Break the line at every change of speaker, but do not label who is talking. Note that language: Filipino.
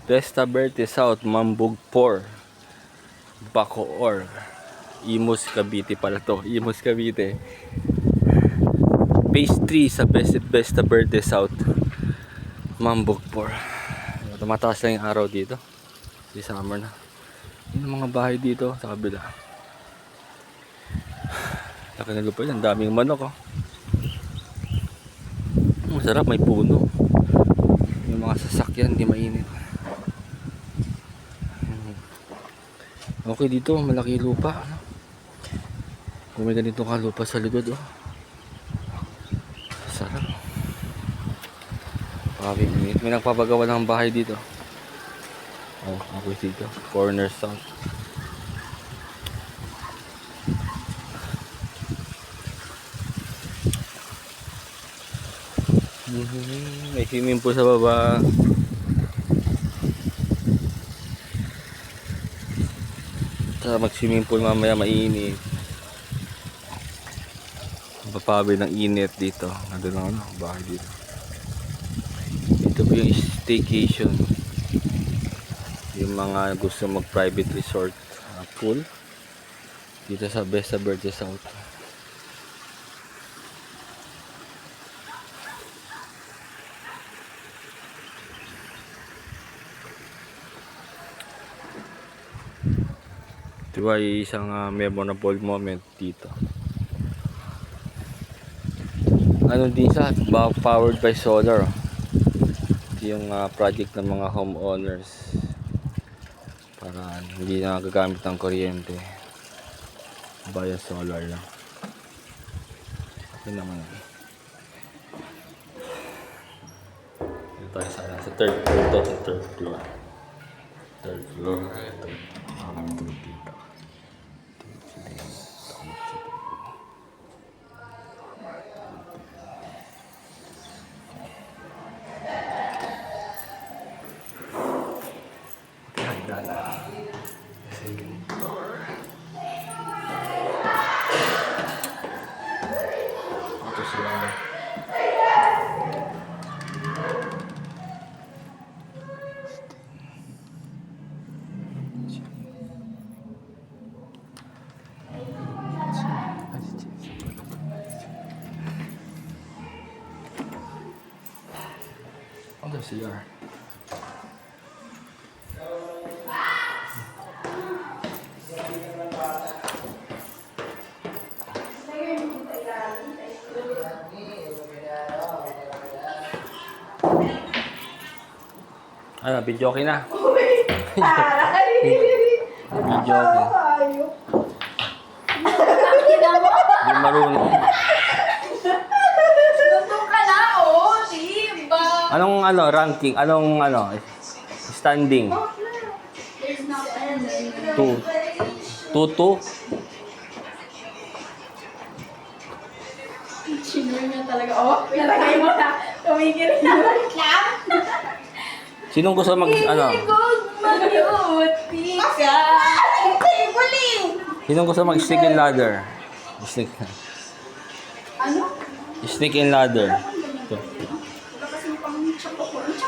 Vesta Verde South, Mambugpor, Bacoor, Imus Cavite pala to. Imus Cavite. Phase 3 sa Vesta Verde South, Mambugpor. Tumataas lang yung araw dito. Di summer na. Yun ang mga bahay dito sa kabila. Laki na lupa yun. Ang daming manok, oh. Masarap, may puno. Yung mga sasakyan, di mainit. Okay dito, malaki lupa. Kung may ganito ka lupa sa likod, oh. Sarap. May nagpapagawa ng bahay dito. Oh, okay dito. Corner south. May swimming pool sa baba. Sa mag-swimming pool mamaya mainit. Papawi ng init dito. Nandun lang ano, bahay dito. Ito po yung staycation. Yung mga gusto mag-private resort pool dito sa Vesta Verde South. Ito ay isang memorable moment dito. Ano din siya, powered by solar. Ito yung project ng mga homeowners para hindi na gagamit ng kuryente. Bayan solar lang. Ito naman. Ito tayo sa third floor to, sa third floor. Third floor. Ito. Dito. Oh, there's CR. Ano, video okay na? Video okay. Hindi marunong. Anong ranking? Anong standing? 2. 2-2?
Chinur niya talaga. Oh, nalagay mo na. Tumigil na.
Sinong gusto
Mag-iuti ka.
Sinong gusto mag-stick and ladder?
Ano?
Stick and ladder.